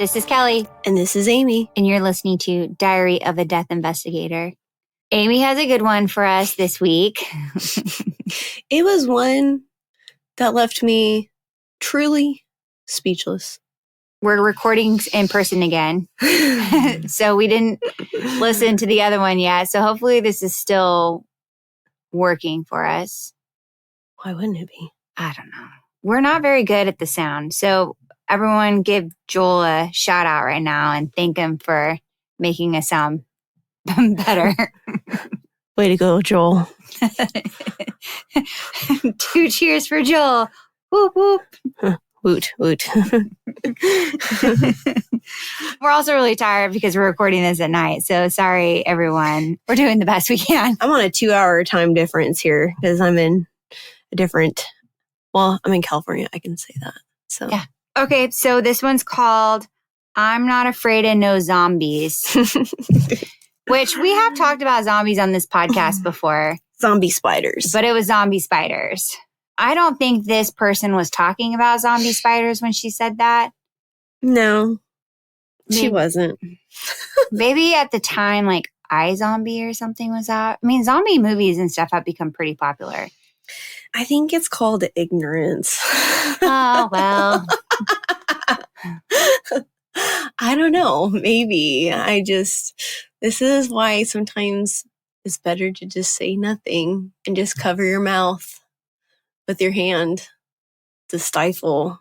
This is Kelly. And this is Amy. And you're listening to Diary of a Death Investigator. Amy has a good one for us this week. It was one that left me truly speechless. We're recording in person again. So we didn't listen to the other one yet. So hopefully this is still working for us. Why wouldn't it be? I don't know. We're not very good at the sound. So everyone give Joel a shout out right now and thank him for making us sound better. Way to go, Joel. 2 cheers for Joel. Whoop, whoop. Woot, woot. We're also really tired because we're recording this at night. So sorry, everyone. We're doing the best we can. I'm on a 2-hour time difference here because I'm in a different, I'm in California. I can say that. So yeah. Okay, so this one's called I'm Not Afraid of No Zombies, which we have talked about zombies on this podcast before. Zombie spiders. But it was zombie spiders. I don't think this person was talking about zombie spiders when she said that. No, she wasn't. Maybe at the time, like iZombie or something was out. I mean, zombie movies and stuff have become pretty popular. I think it's called ignorance. Oh, well. I don't know. Maybe. This is why sometimes it's better to just say nothing and just cover your mouth with your hand to stifle.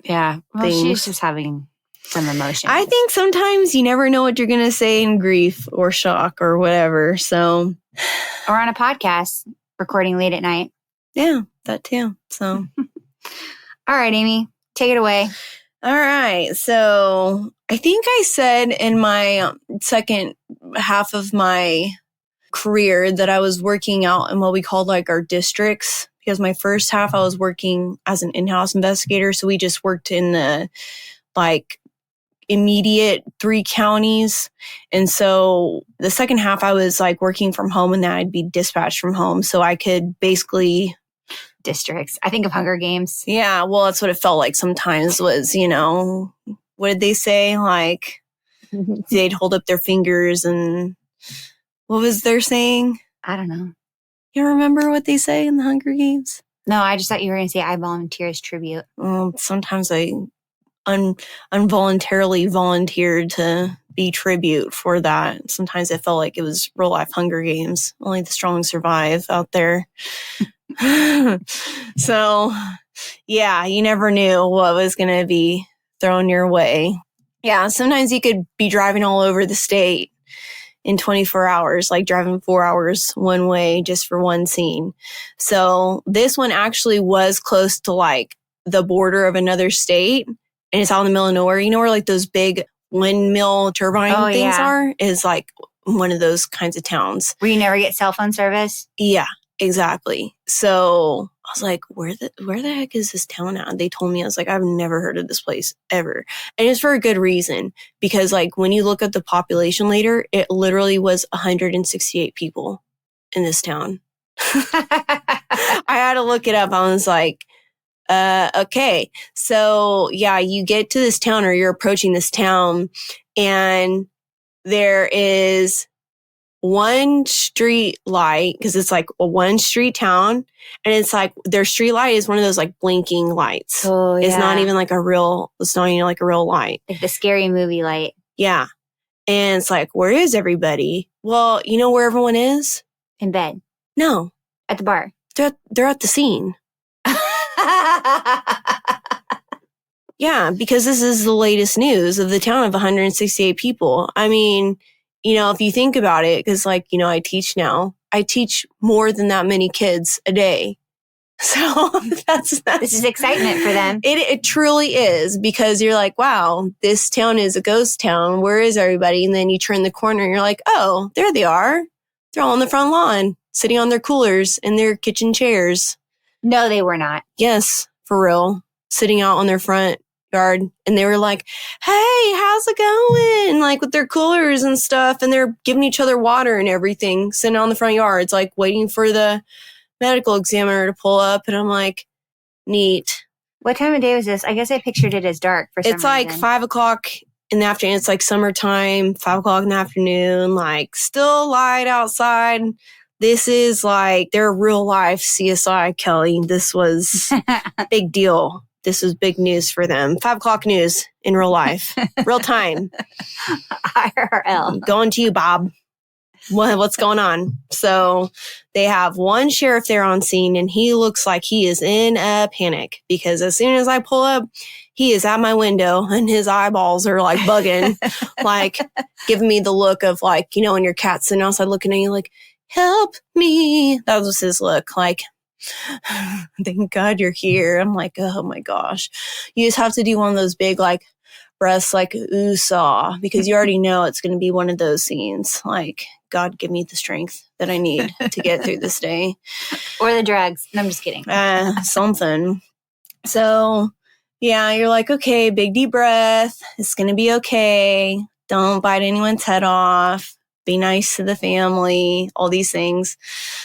Yeah. Well, things. she's just having some emotion. I think sometimes you never know what you're going to say in grief or shock or whatever. So, or on a podcast recording late at night. Yeah, that too. So, all right, Amy, take it away. All right. So I think I said in my second half of my career that I was working out in what we called like our districts, because my first half I was working as an in-house investigator. So we just worked in the like immediate 3 counties. And so the second half I was like working from home and then I'd be dispatched from home. So I could basically districts. I think of Hunger Games. Yeah, well, that's what it felt like sometimes was, what did they say? Like, they'd hold up their fingers and what was their saying? I don't know. You remember what they say in the Hunger Games? No, I just thought you were going to say I volunteer as tribute. Well, sometimes I involuntarily volunteered to be tribute for that. Sometimes it felt like it was real life Hunger Games. Only the strong survive out there. So, yeah, you never knew what was going to be thrown your way. Yeah, sometimes you could be driving all over the state in 24 hours, like driving 4 hours one way just for one scene. So this one actually was close to like the border of another state, and it's out in the middle of nowhere. You know where like those big windmill turbine things are? Is like one of those kinds of towns. Where you never get cell phone service? Yeah. Exactly. So I was like, where the heck is this town at? And they told me, I was like, I've never heard of this place ever. And it's for a good reason, because like when you look at the population later, it literally was 168 people in this town. I had to look it up. I was like, okay. So yeah, you get to this town or you're approaching this town and there is one street light, because it's like a one street town, and it's like their street light is one of those like blinking lights. Oh, yeah. It's not even like a real light. Like the scary movie light. Yeah. And it's like, where is everybody? Well, you know where everyone is? In bed. No. At the bar. They're at the scene. Yeah, because this is the latest news of the town of 168 people. I mean, if you think about it, because I teach now, I teach more than that many kids a day. So that's this is excitement for them. It truly is, because you're like, wow, this town is a ghost town. Where is everybody? And then you turn the corner and you're like, oh, there they are. They're all on the front lawn, sitting on their coolers in their kitchen chairs. No, they were not. Yes, for real. Sitting out on their front yard, and they were like, hey, how's it going? Like with their coolers and stuff, and they're giving each other water and everything, sitting on the front yards, like waiting for the medical examiner to pull up. And I'm like, neat. What time of day was this? I guess I pictured it as dark for some reason. It's like 5 o'clock in the afternoon. It's like summertime, 5 o'clock in the afternoon, like still light outside. This is like their real life CSI, Kelly. This was a big deal. This was big news for them. 5 o'clock news in real life, real time. IRL. Going to you, Bob. What's going on? So they have one sheriff there on scene, and he looks like he is in a panic because as soon as I pull up, he is at my window and his eyeballs are like bugging, like giving me the look of like, you know, when your cat's sitting outside looking at you like, help me. That was his look. Like, thank God you're here. I'm like, oh my gosh. You just have to do one of those big like breaths like ooh-saw because you already know it's going to be one of those scenes. Like, God, give me the strength that I need to get through this day. Or the drugs. No, I'm just kidding. Something. So, yeah, you're like, okay, big deep breath. It's going to be okay. Don't bite anyone's head off. Be nice to the family. All these things.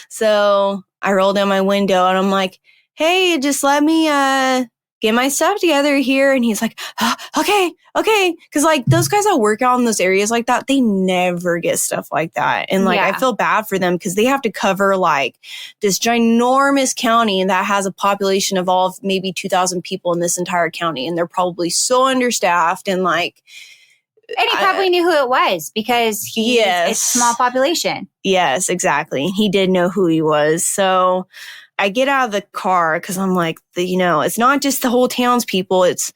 So I roll down my window and I'm like, hey, just let me get my stuff together here. And he's like, okay. Because like those guys that work out in those areas like that, they never get stuff like that. And like, I feel bad for them because they have to cover like this ginormous county and that has a population of all of maybe 2,000 people in this entire county. And they're probably so understaffed and like. And he probably knew who it was because it's a small population. Yes, exactly. He did know who he was. So I get out of the car because I'm like, you know, it's not just the whole townspeople. It's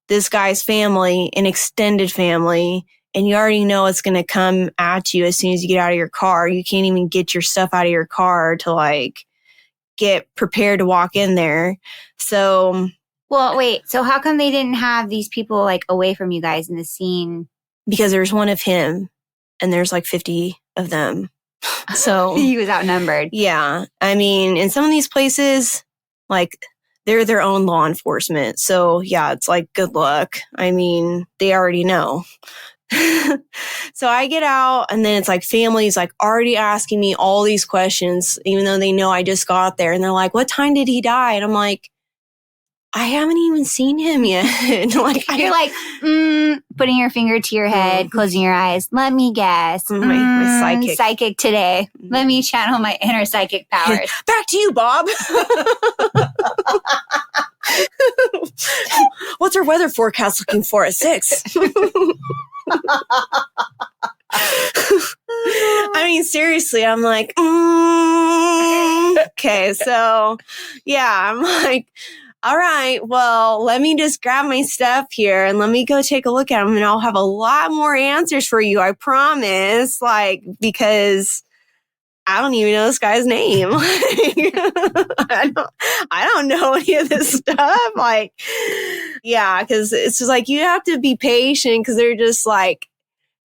this guy's family, an extended family. And you already know it's going to come at you as soon as you get out of your car. You can't even get your stuff out of your car to like get prepared to walk in there. So. Well, wait. So how come they didn't have these people like away from you guys in the scene? Because there's one of him and there's like 50 of them. So he was outnumbered. Yeah. I mean, in some of these places, like they're their own law enforcement. So yeah, it's like, good luck. I mean, they already know. So I get out and then it's like families like already asking me all these questions, even though they know I just got there. And they're like, what time did he die? And I'm like, I haven't even seen him yet. Like, you're like, putting your finger to your head, closing your eyes. Let me guess. My psychic today. Let me channel my inner psychic powers. Back to you, Bob. What's our weather forecast looking for at 6? I mean, seriously, I'm like, okay. So, yeah, I'm like, all right, well, let me just grab my stuff here and let me go take a look at them and I'll have a lot more answers for you. I promise. Like, because I don't even know this guy's name. I don't know any of this stuff. Like, yeah, because it's just like, you have to be patient because they're just like,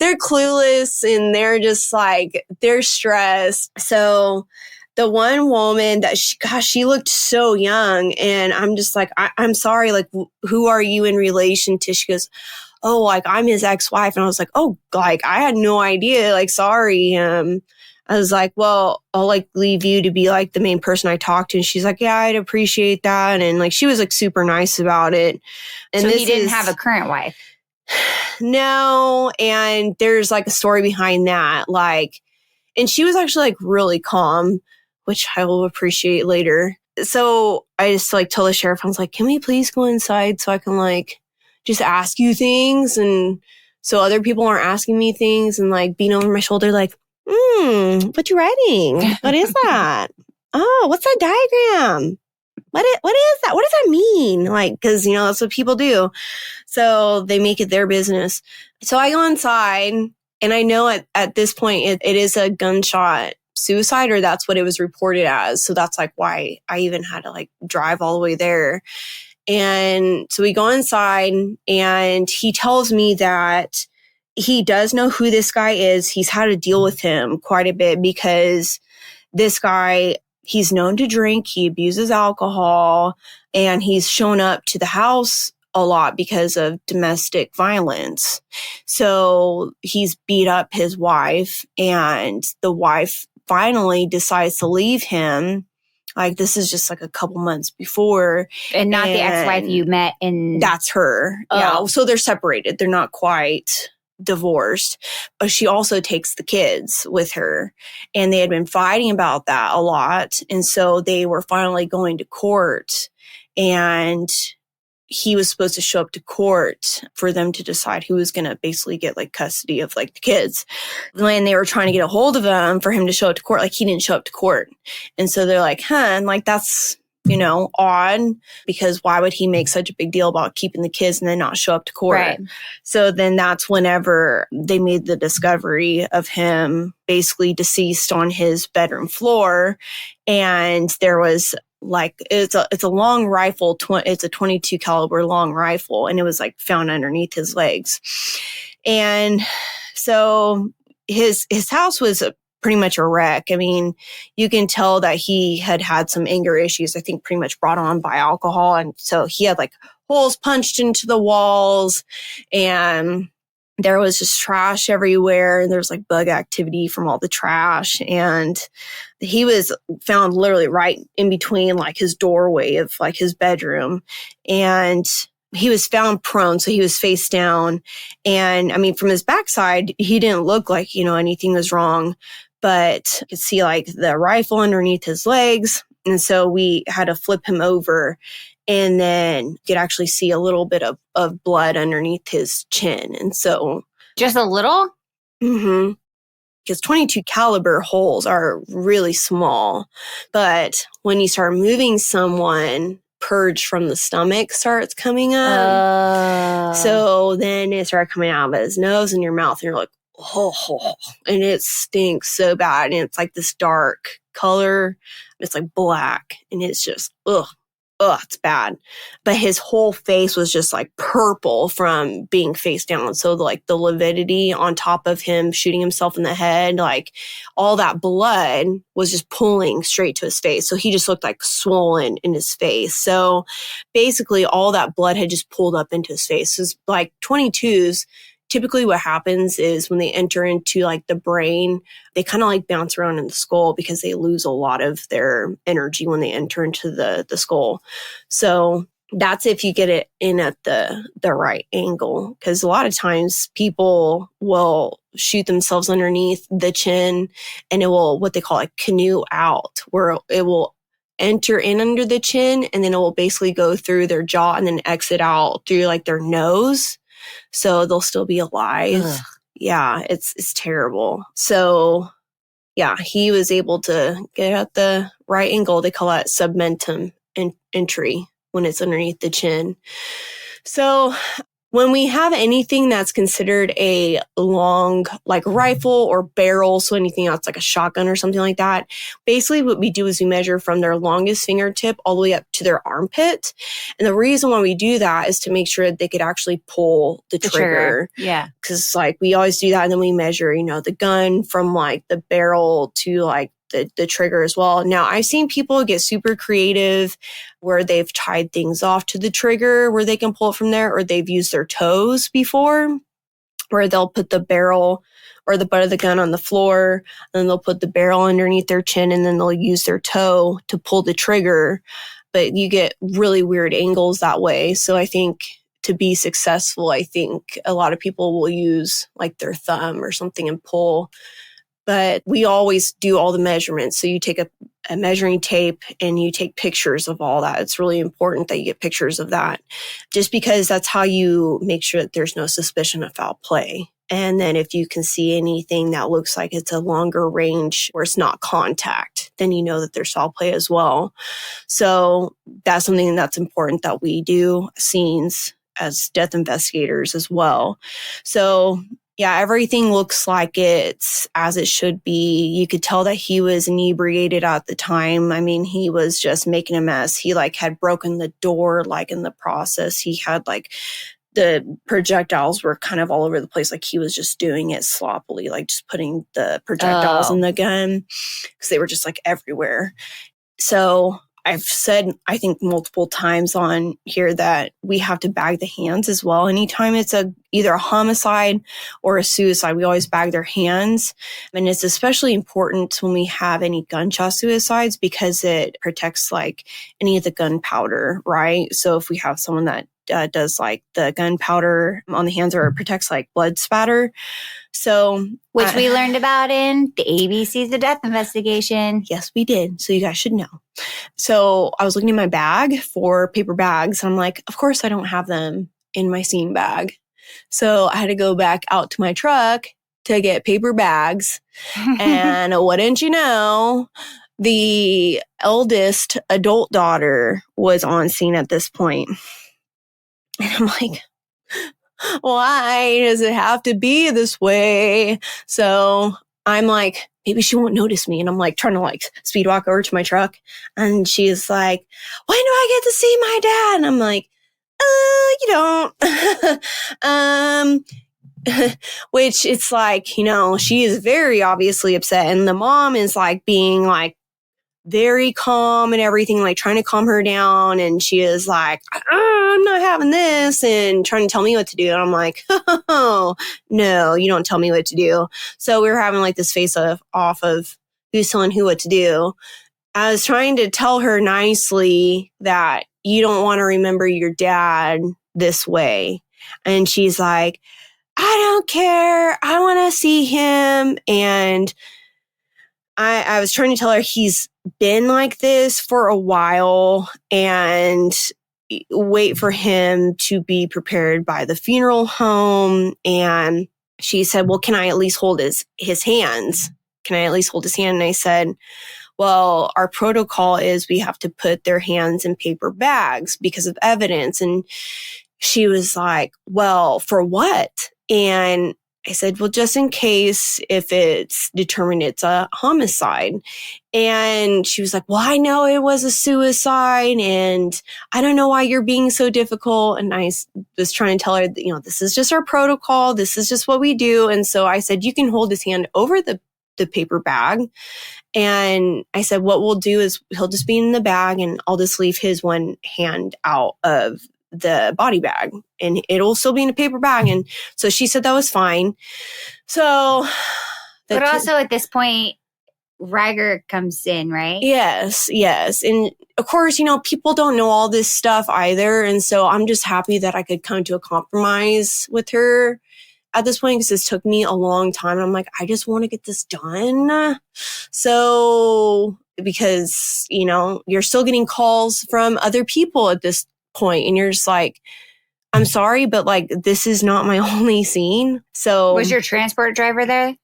they're clueless and they're just like, they're stressed. So the one woman that she looked so young and I'm just like, I'm sorry, like, who are you in relation to? She goes, oh, like, I'm his ex-wife. And I was like, oh, like, I had no idea. Like, sorry. I was like, well, I'll like leave you to be like the main person I talked to. And she's like, yeah, I'd appreciate that. And like, she was like super nice about it. And so he didn't have a current wife? No. And there's like a story behind that. Like, and she was actually like really calm, which I will appreciate later. So I just like told the sheriff, I was like, can we please go inside so I can like just ask you things? And so other people aren't asking me things and like being over my shoulder, like, what you writing? What is that? Oh, what's that diagram? What is that? What does that mean? Like, cause you know, that's what people do. So they make it their business. So I go inside and I know at this point it is a gunshot suicide, or that's what it was reported as. So that's like why I even had to like drive all the way there. And so we go inside and he tells me that he does know who this guy is. He's had to deal with him quite a bit because this guy, he's known to drink, he abuses alcohol, and he's shown up to the house a lot because of domestic violence. So he's beat up his wife, and the wife finally decides to leave him Like, this is just like a couple months before. And not the ex-wife you met in... That's her. Oh. Yeah. So they're separated. They're not quite divorced, but she also takes the kids with her. And they had been fighting about that a lot. And so they were finally going to court, and he was supposed to show up to court for them to decide who was going to basically get like custody of like the kids. When they were trying to get a hold of him for him to show up to court, like he didn't show up to court. And so they're like, and like, that's, odd, because why would he make such a big deal about keeping the kids and then not show up to court? Right. So then that's whenever they made the discovery of him basically deceased on his bedroom floor. And there was like, it's a long rifle. It's a 22 caliber long rifle. And it was like found underneath his legs. And so his house was pretty much a wreck. I mean, you can tell that he had some anger issues, I think pretty much brought on by alcohol. And so he had like holes punched into the walls, and there was just trash everywhere. And there's like bug activity from all the trash. And he was found literally right in between like his doorway of like his bedroom. And he was found prone, so he was face down. And I mean, from his backside, he didn't look like, anything was wrong, but you could see like the rifle underneath his legs. And so we had to flip him over, and then you could actually see a little bit of blood underneath his chin. And so... Just a little? Mm-hmm. Because 22 caliber holes are really small. But when you start moving someone, purge from the stomach starts coming up. So then it started coming out of his nose and your mouth, and you're like, oh, and it stinks so bad. And it's like this dark color. It's like black, and it's just, it's bad. But his whole face was just like purple from being face down. So like the lividity on top of him shooting himself in the head, like all that blood was just pulling straight to his face. So he just looked like swollen in his face. So basically all that blood had just pulled up into his face. So like 22s, typically what happens is when they enter into like the brain, they kind of like bounce around in the skull because they lose a lot of their energy when they enter into the skull. So that's if you get it in at the right angle, because a lot of times people will shoot themselves underneath the chin, and it will, what they call a canoe out, where it will enter in under the chin, and then it will basically go through their jaw and then exit out through like their nose. So they'll still be alive. Ugh. Yeah, it's terrible. So yeah, he was able to get at the right angle. They call that submentum entry when it's underneath the chin. So when we have anything that's considered a long, like rifle or barrel, so anything else like a shotgun or something like that, basically what we do is we measure from their longest fingertip all the way up to their armpit. And the reason why we do that is to make sure that they could actually pull the trigger. Yeah. Because like we always do that, and then we measure, the gun from like the barrel to like the trigger as well. Now, I've seen people get super creative where they've tied things off to the trigger where they can pull it from there, or they've used their toes before, where they'll put the barrel or the butt of the gun on the floor, and then they'll put the barrel underneath their chin, and then they'll use their toe to pull the trigger. But you get really weird angles that way. So I think to be successful, I think a lot of people will use like their thumb or something and pull. But we always do all the measurements. So you take a measuring tape and you take pictures of all that. It's really important that you get pictures of that, just because that's how you make sure that there's no suspicion of foul play. And then if you can see anything that looks like it's a longer range or it's not contact, then you know that there's foul play as well. So that's something that's important that we do scenes as death investigators as well. So yeah, everything looks like it's as it should be. You could tell that he was inebriated at the time. I mean, he was just making a mess. He like had broken the door like in the process. He had like the projectiles were kind of all over the place. Like he was just doing it sloppily, like just putting the projectiles in the gun because they were just like everywhere. So I've said, I think multiple times on here that we have to bag the hands as well. Anytime it's either a homicide or a suicide, we always bag their hands. And it's especially important when we have any gunshot suicides because it protects like any of the gunpowder, right? So if we have someone that does like the gunpowder on the hands, or it protects like blood spatter. So, which we learned about in the ABCs of Death Investigation. Yes, we did. So you guys should know. So I was looking in my bag for paper bags. And I'm like, of course I don't have them in my scene bag. So I had to go back out to my truck to get paper bags. And wouldn't you know, the eldest adult daughter was on scene at this point. And I'm like, why does it have to be this way? So I'm like, maybe she won't notice me. And I'm like trying to like speed walk over to my truck. And she's like, when do I get to see my dad? And I'm like, you don't. Which it's like, you know, she is very obviously upset. And the mom is like being like very calm and everything, like trying to calm her down. And she is like, I'm not having this, and trying to tell me what to do. And I'm like, oh, no, you don't tell me what to do. So we were having like this face off of who's telling who what to do. I was trying to tell her nicely that you don't want to remember your dad this way. And she's like, I don't care. I want to see him. And I was trying to tell her he's been like this for a while, and wait for him to be prepared by the funeral home. And she said, well, can I at least hold his hands? Can I at least hold his hand? And I said, well, our protocol is we have to put their hands in paper bags because of evidence. And she was like, well, for what? And I said, well, just in case if it's determined it's a homicide. And she was like, well, I know it was a suicide and I don't know why you're being so difficult. And I was trying to tell her, you know, this is just our protocol. This is just what we do. And so I said, you can hold his hand over the paper bag. And I said, what we'll do is he'll just be in the bag and I'll just leave his one hand out of the body bag and it'll still be in a paper bag. And so she said that was fine. So, but also at this point, Riger comes in, right? Yes. And of course, you know, people don't know all this stuff either. And so I'm just happy that I could come to a compromise with her at this point, because this took me a long time. And I'm like, I just want to get this done. So, because, you know, you're still getting calls from other people at this point, and you're just like, I'm sorry, but like, this is not my only scene. So was your transport driver there?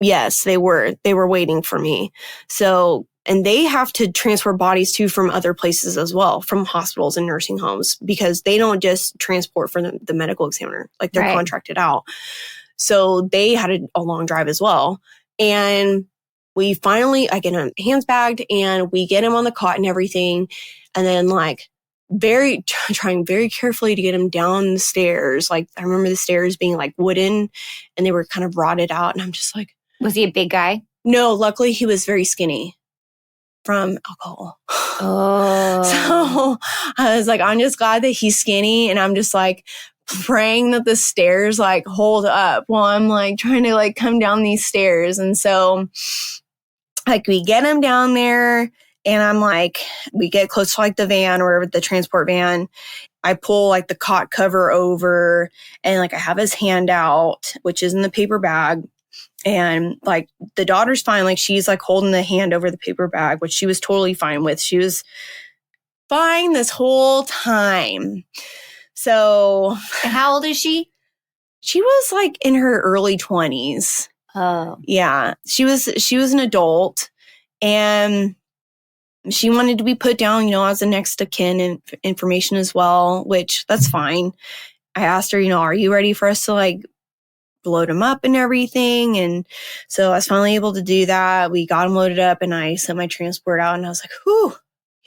Yes, they were waiting for me. So, and they have to transport bodies too from other places as well, from hospitals and nursing homes, because they don't just transport for the medical examiner, like they're contracted out. So they had a long drive as well. And we finally, I get him hands bagged and we get him on the cot and everything. And then like, trying very carefully to get him down the stairs. Like I remember the stairs being like wooden and they were kind of rotted out. And I'm just like, was he a big guy? No, luckily he was very skinny from alcohol. Oh. So I was like, I'm just glad that he's skinny. And I'm just like praying that the stairs like hold up while I'm like trying to like come down these stairs. And so like we get him down there. And I'm like, we get close to like the van or the transport van. I pull like the cot cover over and like I have his hand out, which is in the paper bag. And like the daughter's fine. Like she's like holding the hand over the paper bag, which she was totally fine with. She was fine this whole time. So. And how old is she? She was like in her early 20s. Oh. Yeah. She was an adult and she wanted to be put down, you know, as a next of kin and information as well, which that's fine. I asked her, you know, are you ready for us to like load him up and everything? And so I was finally able to do that. We got him loaded up and I sent my transport out and I was like, whew,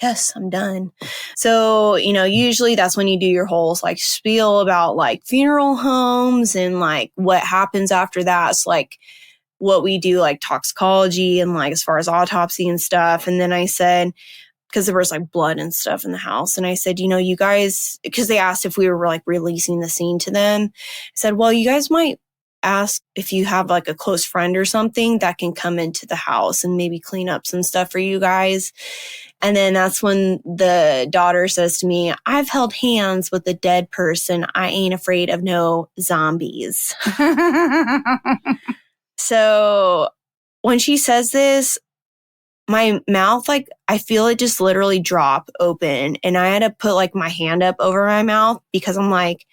yes, I'm done. So, you know, usually that's when you do your whole like spiel about like funeral homes and like what happens after that. It's like what we do, like toxicology and like as far as autopsy and stuff. And then I said, because there was like blood and stuff in the house. And I said, you guys, because they asked if we were like releasing the scene to them. I said, well, you guys might ask if you have like a close friend or something that can come into the house and maybe clean up some stuff for you guys. And then that's when the daughter says to me, I've held hands with a dead person. I ain't afraid of no zombies. So when she says this, my mouth, like, I feel it just literally drop open. And I had to put like my hand up over my mouth because I'm like,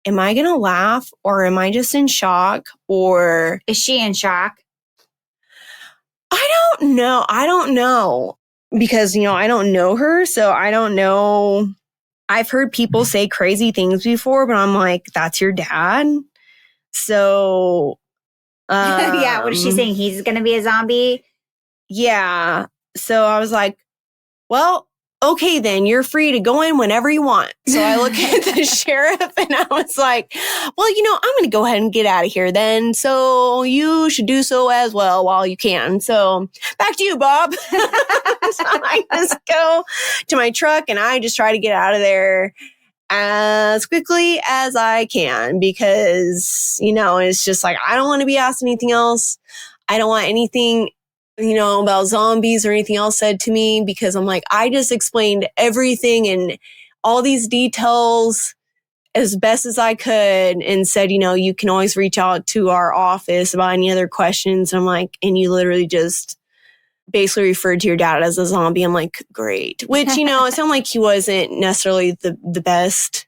am I going to laugh or am I just in shock? Or is she in shock? I don't know because, I don't know her. So I don't know. I've heard people say crazy things before, but I'm like, that's your dad. So, yeah. What is she saying? He's going to be a zombie? Yeah. So I was like, well, okay, then you're free to go in whenever you want. So I look at the sheriff and I was like, well, I'm going to go ahead and get out of here then. So you should do so as well while you can. So back to you, Bob. So I just go to my truck and I just try to get out of there as quickly as I can because, it's just like, I don't want to be asked anything else. I don't want anything about zombies or anything else said to me because I'm like, I just explained everything and all these details as best as I could and said, you can always reach out to our office about any other questions. I'm like, and you literally just basically referred to your dad as a zombie. I'm like, great. Which, it sounded like he wasn't necessarily the best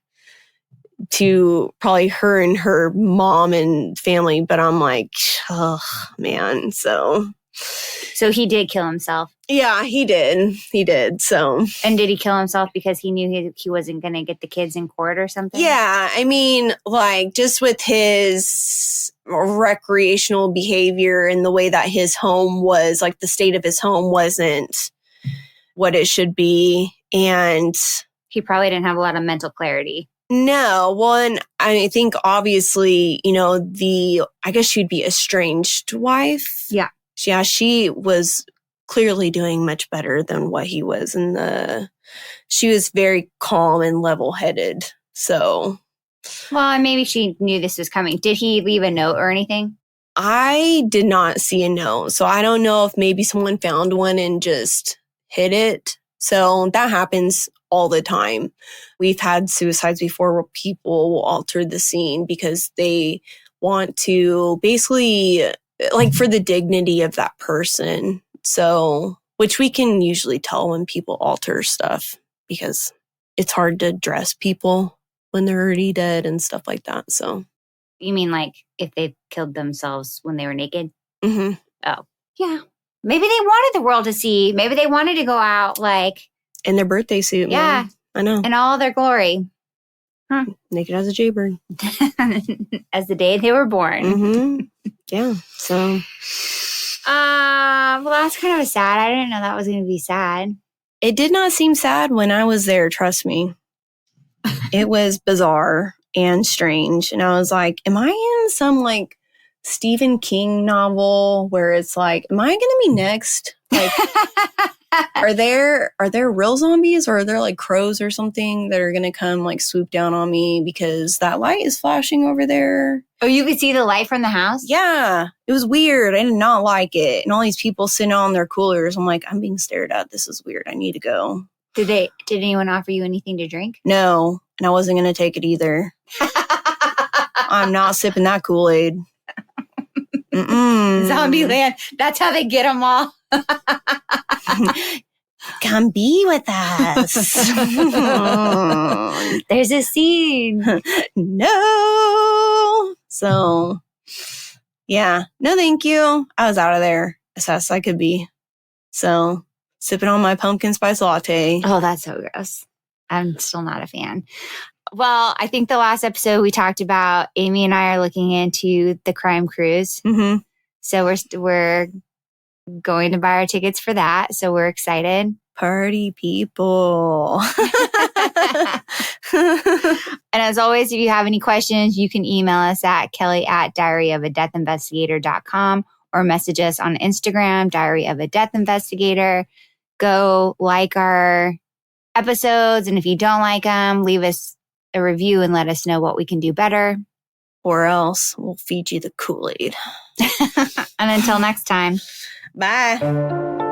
to probably her and her mom and family, but I'm like, oh man. So he did kill himself. Yeah, he did. So, and did he kill himself because he knew he wasn't going to get the kids in court or something? Yeah, I mean, like just with his recreational behavior and the way that his home was, like the state of his home wasn't what it should be, and he probably didn't have a lot of mental clarity. No, one, I think obviously, I guess she'd be estranged wife. Yeah. Yeah, she was clearly doing much better than what he was she was very calm and level-headed. So, well, and maybe she knew this was coming. Did he leave a note or anything? I did not see a note. So I don't know if maybe someone found one and just hid it. So that happens all the time. We've had suicides before where people will alter the scene because they want to basically, like, for the dignity of that person. So, which we can usually tell when people alter stuff because it's hard to dress people when they're already dead and stuff like that. So, you mean like if they killed themselves when they were naked? Mm-hmm. Oh, yeah. Maybe they wanted the world to see. Maybe they wanted to go out like in their birthday suit. Yeah, man. I know. In all their glory. Huh. Naked as a jaybird. As the day they were born. Mm-hmm. Yeah. So. Well, that's kind of sad. I didn't know that was going to be sad. It did not seem sad when I was there. Trust me. It was bizarre and strange. And I was like, am I in some like Stephen King novel where it's like, am I going to be next? Like, are there real zombies or are there like crows or something that are going to come like swoop down on me because that light is flashing over there? Oh, you could see the light from the house? Yeah. It was weird. I did not like it. And all these people sitting on their coolers. I'm like, I'm being stared at. This is weird. I need to go. Did anyone offer you anything to drink? No. And I wasn't going to take it either. I'm not sipping that Kool-Aid. Zombieland. That's how they get them all. Come be with us. There's a scene. No. So, yeah. No, thank you. I was out of there as fast as I could be. So, sipping on my pumpkin spice latte. Oh, that's so gross. I'm still not a fan. Well, I think the last episode we talked about, Amy and I are looking into the crime cruise. Mm-hmm. So we're going to buy our tickets for that. So we're excited. Party people. And as always, if you have any questions, you can email us at kelly@diaryofadeathinvestigator.com or message us on Instagram, Diary of a Death Investigator. go like our episodes. And if you don't like them, leave us a review and let us know what we can do better. Or else we'll feed you the Kool-Aid. And until next time. Bye.